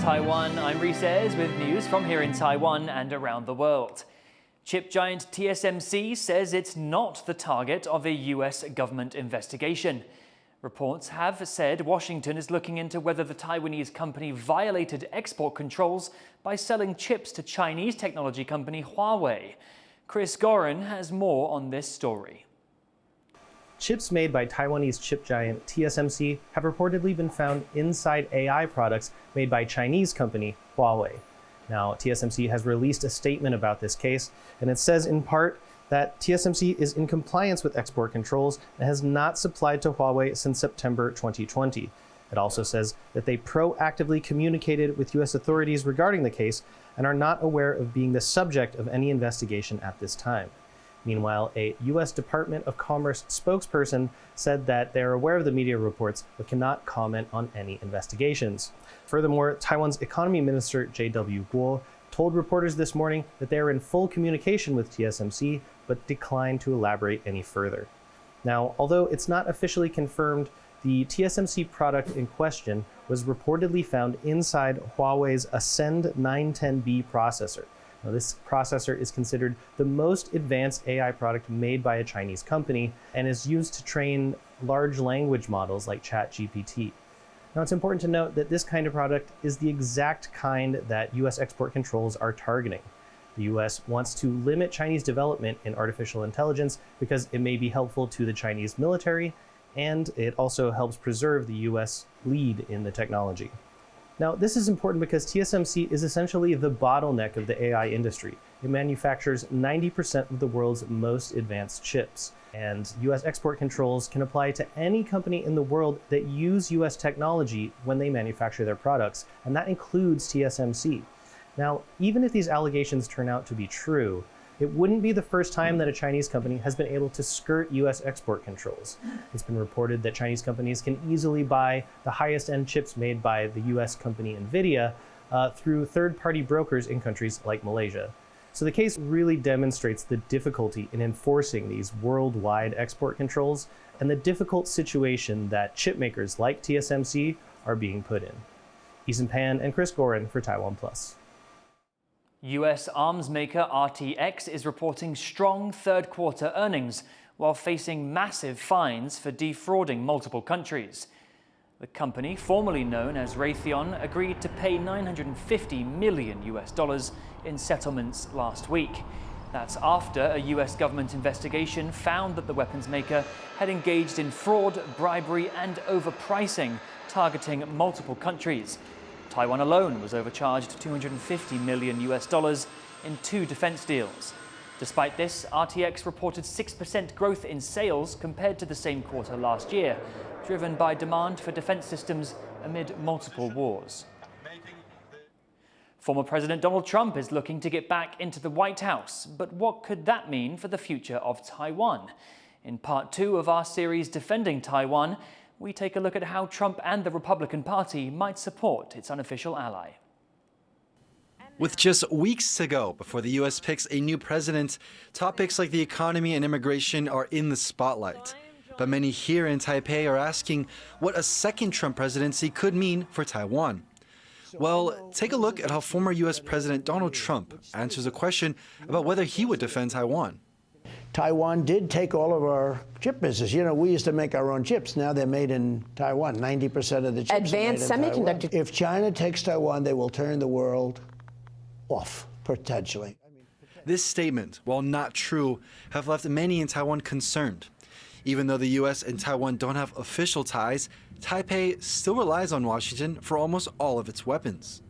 Taiwan, I'm Reece with news from here in Taiwan and around the world. Chip giant TSMC says it's not the target of a US government investigation. Reports have said Washington is looking into whether the Taiwanese company violated export controls by selling chips to Chinese technology company Huawei. Chris Gorin has more on this story. Chips made by Taiwanese chip giant TSMC have reportedly been found inside AI products made by Chinese company Huawei. Now, TSMC has released a statement about this case, and it says in part that TSMC is in compliance with export controls and has not supplied to Huawei since September 2020. It also says that they proactively communicated with US authorities regarding the case and are not aware of being the subject of any investigation at this time. Meanwhile, a US Department of Commerce spokesperson said that they're aware of the media reports but cannot comment on any investigations. Furthermore, Taiwan's Economy Minister J.W. Guo told reporters this morning that they are in full communication with TSMC but declined to elaborate any further. Now, although it's not officially confirmed, the TSMC product in question was reportedly found inside Huawei's Ascend 910B processor. Now, this processor is considered the most advanced AI product made by a Chinese company and is used to train large language models like ChatGPT. Now, it's important to note that this kind of product is the exact kind that US export controls are targeting. The US wants to limit Chinese development in artificial intelligence because it may be helpful to the Chinese military, and it also helps preserve the US lead in the technology. Now, this is important because TSMC is essentially the bottleneck of the AI industry. It manufactures 90% of the world's most advanced chips, and US export controls can apply to any company in the world that use US technology when they manufacture their products, and that includes TSMC. Now, even if these allegations turn out to be true, it wouldn't be the first time that a Chinese company has been able to skirt US export controls. It's been reported that Chinese companies can easily buy the highest-end chips made by the US company NVIDIA through third-party brokers in countries like Malaysia. So the case really demonstrates the difficulty in enforcing these worldwide export controls and the difficult situation that chip makers like TSMC are being put in. Ethan Pan and Chris Gorin for TaiwanPlus. US arms maker RTX is reporting strong third-quarter earnings while facing massive fines for defrauding multiple countries. The company, formerly known as Raytheon, agreed to pay $950 million in settlements last week. That's after a US government investigation found that the weapons maker had engaged in fraud, bribery, and overpricing, targeting multiple countries. Taiwan alone was overcharged $250 million in 2 defense deals. Despite this, RTX reported 6% growth in sales compared to the same quarter last year, driven by demand for defense systems amid multiple wars. Former President Donald Trump is looking to get back into the White House, but what could that mean for the future of Taiwan? In part 2 of our series Defending Taiwan, we take a look at how Trump and the Republican Party might support its unofficial ally. With just weeks to go before the U.S. picks a new president, topics like the economy and immigration are in the spotlight. But many here in Taipei are asking what a second Trump presidency could mean for Taiwan. Well, take a look at how former U.S. President Donald Trump answers a question about whether he would defend Taiwan. Taiwan did take all of our chip business. You know, we used to make our own chips. Now they're made in Taiwan. 90% of the chips advanced are made in semiconductor. Taiwan. If China takes Taiwan, they will turn the world off, potentially. This statement, while not true, have left many in Taiwan concerned. Even though the U.S. and Taiwan don't have official ties, Taipei still relies on Washington for almost all of its weapons.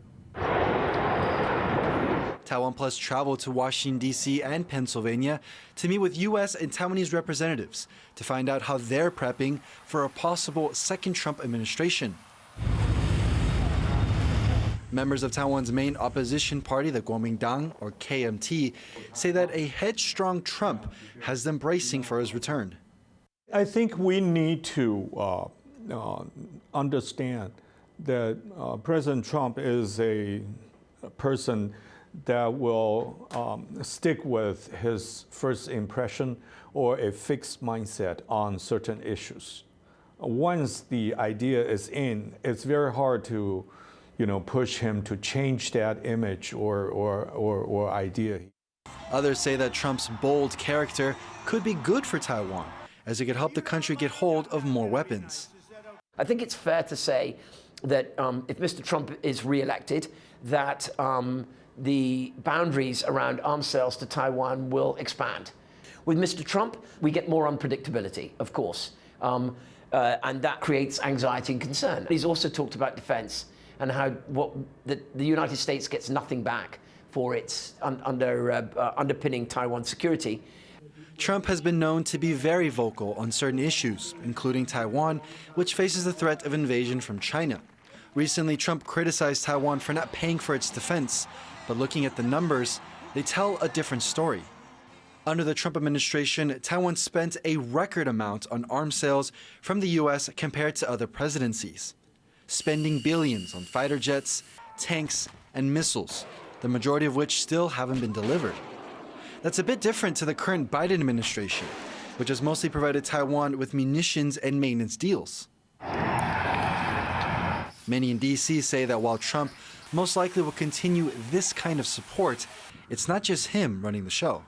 TaiwanPlus traveled to Washington, D.C. and Pennsylvania to meet with U.S. and Taiwanese representatives to find out how they're prepping for a possible second Trump administration. Members of Taiwan's main opposition party, the Kuomintang, or KMT, say that a headstrong Trump has them bracing for his return. I think we need to understand that President Trump is a person that will stick with his first impression or a fixed mindset on certain issues. Once the idea is in, it's very hard to push him to change that image or idea. Others say that Trump's bold character could be good for Taiwan, as it could help the country get hold of more weapons. I think it's fair to say that if Mr. Trump is re-elected, that the boundaries around arms sales to Taiwan will expand. With Mr. Trump, we get more unpredictability, of course, and that creates anxiety and concern. He's also talked about defense and how the United States gets nothing back for its underpinning Taiwan security. Trump has been known to be very vocal on certain issues, including Taiwan, which faces the threat of invasion from China. Recently, Trump criticized Taiwan for not paying for its defense, but looking at the numbers, they tell a different story. Under the Trump administration, Taiwan spent a record amount on arms sales from the U.S. compared to other presidencies, spending billions on fighter jets, tanks, and missiles, the majority of which still haven't been delivered. That's a bit different to the current Biden administration, which has mostly provided Taiwan with munitions and maintenance deals. Many in D.C. say that while Trump most likely will continue this kind of support, it's not just him running the show.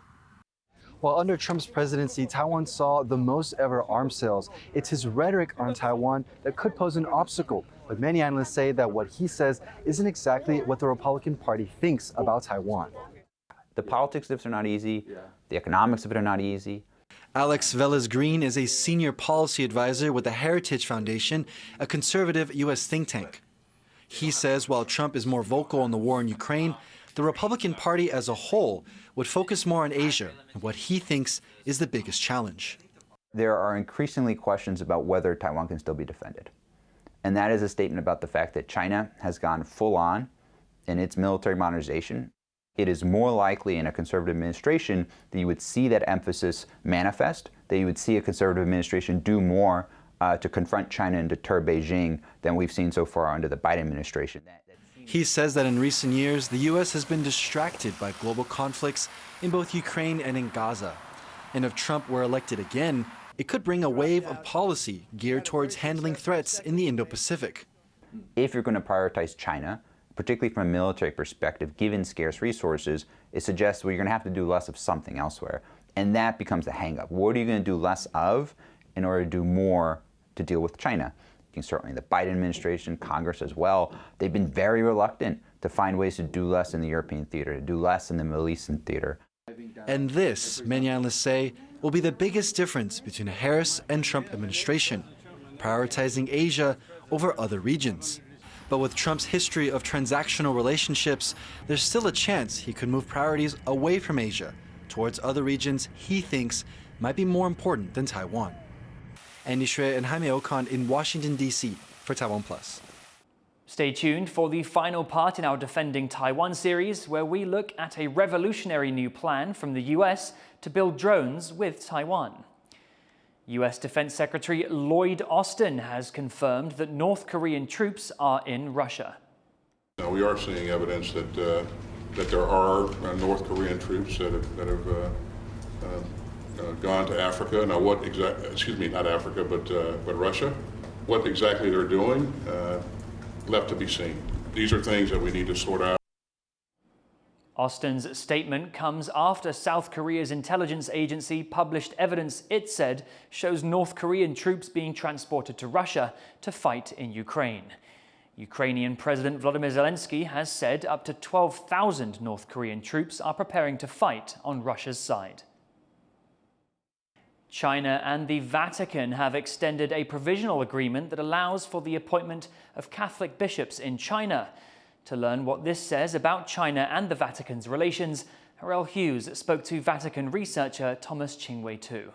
While under Trump's presidency, Taiwan saw the most ever arms sales, it's his rhetoric on Taiwan that could pose an obstacle. But many analysts say that what he says isn't exactly what the Republican Party thinks about Taiwan. The politics of it are not easy. The economics of it are not easy. Alex Velez-Green is a senior policy advisor with the Heritage Foundation, a conservative U.S. think tank. He says while Trump is more vocal on the war in Ukraine, the Republican Party as a whole would focus more on Asia and what he thinks is the biggest challenge. There are increasingly questions about whether Taiwan can still be defended. And that is a statement about the fact that China has gone full on in its military modernization. It is more likely in a conservative administration that you would see that emphasis manifest, that you would see a conservative administration do more to confront China and deter Beijing than we've seen so far under the Biden administration. He says that in recent years, the U.S. has been distracted by global conflicts in both Ukraine and in Gaza. And if Trump were elected again, it could bring a wave of policy geared towards handling threats in the Indo-Pacific. If you're going to prioritize China, particularly from a military perspective, given scarce resources, it suggests well, you're going to have to do less of something elsewhere. And that becomes the hang-up. What are you going to do less of in order to do more to deal with China? Certainly the Biden administration, Congress as well, they've been very reluctant to find ways to do less in the European theater, to do less in the Middle Eastern theater. And this, many analysts say, will be the biggest difference between a Harris and Trump administration, prioritizing Asia over other regions. But with Trump's history of transactional relationships, there's still a chance he could move priorities away from Asia towards other regions he thinks might be more important than Taiwan. Andy Shui and Jaime Ocon in Washington, D.C. for TaiwanPlus. Stay tuned for the final part in our Defending Taiwan series, where we look at a revolutionary new plan from the U.S. to build drones with Taiwan. U.S. Defense Secretary Lloyd Austin has confirmed that North Korean troops are in Russia. Now, we are seeing evidence that there are North Korean troops that have gone to Africa. Now, what exactly? Excuse me, not Africa, but Russia. What exactly they're doing, left to be seen. These are things that we need to sort out. Austin's statement comes after South Korea's intelligence agency published evidence it said shows North Korean troops being transported to Russia to fight in Ukraine. Ukrainian President Volodymyr Zelensky has said up to 12,000 North Korean troops are preparing to fight on Russia's side. China and the Vatican have extended a provisional agreement that allows for the appointment of Catholic bishops in China. To learn what this says about China and the Vatican's relations, Harel Hughes spoke to Vatican researcher Thomas Chingwei-Tu.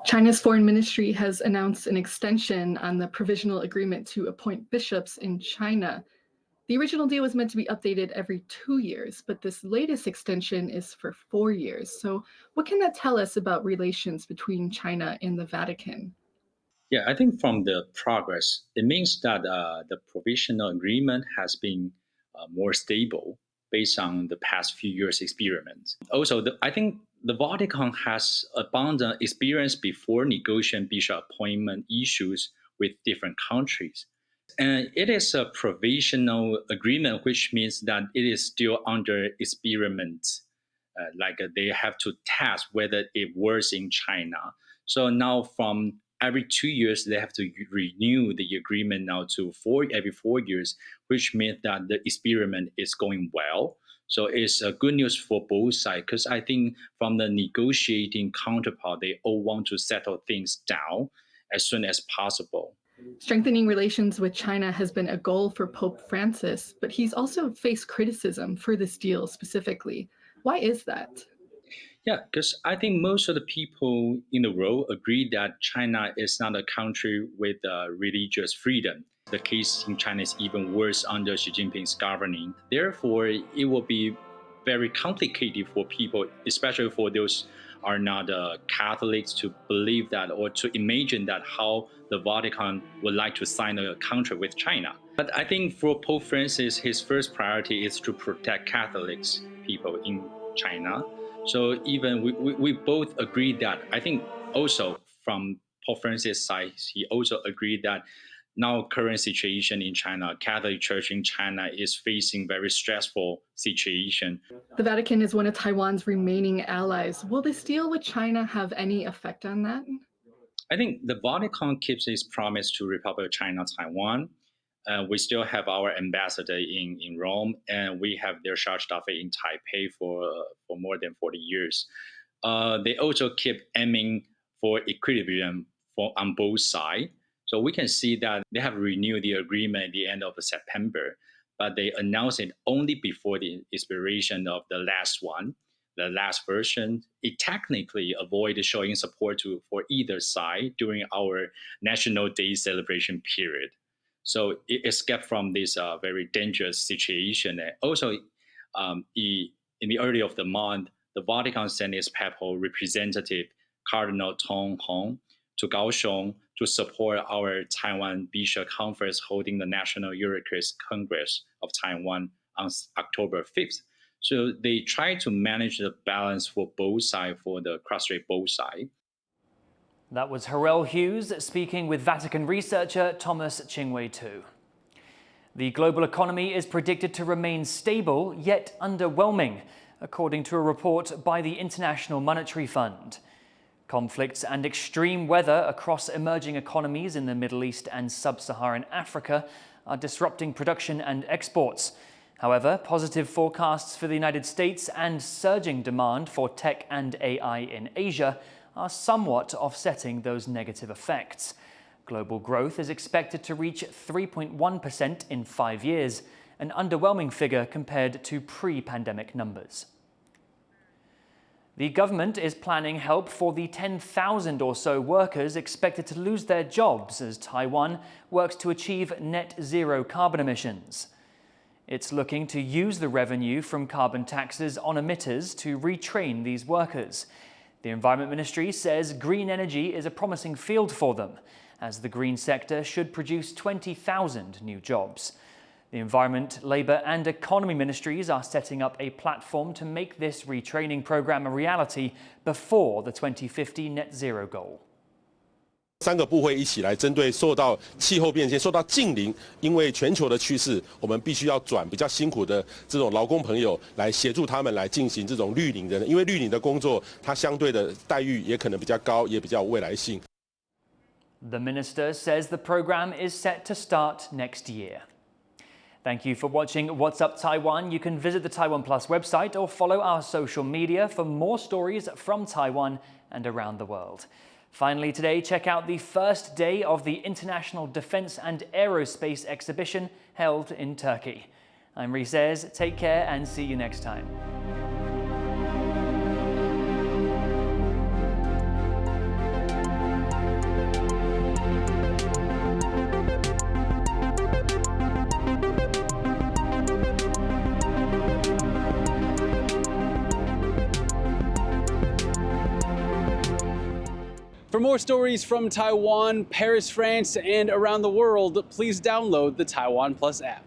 China's foreign ministry has announced an extension on the provisional agreement to appoint bishops in China. The original deal was meant to be updated every 2 years, but this latest extension is for 4 years. So what can that tell us about relations between China and the Vatican? Yeah, I think from the progress, it means that the provisional agreement has been more stable based on the past few years' experiments. Also, I think the Vatican has abundant experience before negotiating bishop appointment issues with different countries. And it is a provisional agreement, which means that it is still under experiment. They have to test whether it works in China. So now from every 2 years, they have to renew the agreement now to every 4 years, which means that the experiment is going well. So it's a good news for both sides, because I think from the negotiating counterpart, they all want to settle things down as soon as possible. Strengthening relations with China has been a goal for Pope Francis, but he's also faced criticism for this deal specifically. Why is that? Yeah, because I think most of the people in the world agree that China is not a country with religious freedom. The case in China is even worse under Xi Jinping's governing. Therefore, it will be very complicated for people, especially for those are not Catholics, to believe that or to imagine that how the Vatican would like to sign a contract with China. But I think for Pope Francis, his first priority is to protect Catholics, people in China. So even we both agree that, I think also from Pope Francis' side, he also agreed that now current situation in China, Catholic Church in China is facing very stressful situation. The Vatican is one of Taiwan's remaining allies. Will this deal with China have any effect on that? I think the Vatican keeps its promise to Republic of China, Taiwan. We still have our ambassador in Rome, and we have their charge d'affaires in Taipei for more than 40 years. They also keep aiming for equilibrium on both sides. So we can see that they have renewed the agreement at the end of September, but they announced it only before the expiration of the last one, the last version. It technically avoided showing support for either side during our National Day celebration period. So it escaped from this very dangerous situation. And also, in the early of the month, the Vatican sent its papal representative, Cardinal Tong Hong, to Kaohsiung to support our Taiwan Bishop Conference holding the National Eucharist Congress of Taiwan on October 5th. So they try to manage the balance for both sides, for the cross-strait both sides. That was Harrell Hughes speaking with Vatican researcher Thomas Chingwei-Tu. The global economy is predicted to remain stable, yet underwhelming, according to a report by the International Monetary Fund. Conflicts and extreme weather across emerging economies in the Middle East and sub-Saharan Africa are disrupting production and exports. However, positive forecasts for the United States and surging demand for tech and AI in Asia are somewhat offsetting those negative effects. Global growth is expected to reach 3.1% in 5 years, an underwhelming figure compared to pre-pandemic numbers. The government is planning help for the 10,000 or so workers expected to lose their jobs as Taiwan works to achieve net zero carbon emissions. It's looking to use the revenue from carbon taxes on emitters to retrain these workers. The Environment Ministry says green energy is a promising field for them, as the green sector should produce 20,000 new jobs. The Environment, Labour and Economy Ministries are setting up a platform to make this retraining program a reality before the 2050 net zero goal. 3个部会一起来针对受到气候变迁、受到近邻，因为全球的趋势，我们必须要转比较辛苦的这种劳工朋友来协助他们来进行这种绿领的，因为绿领的工作，它相对的待遇也可能比较高，也比较有未来性。The minister says the program is set to start next year. Thank you for watching What's Up Taiwan. You can visit the TaiwanPlus website or follow our social media for more stories from Taiwan and around the world. Finally today, check out the first day of the International Defense and Aerospace Exhibition held in Turkey. I'm Reece. Take care and see you next time. For more stories from Taiwan, Paris, France, and around the world, please download the TaiwanPlus app.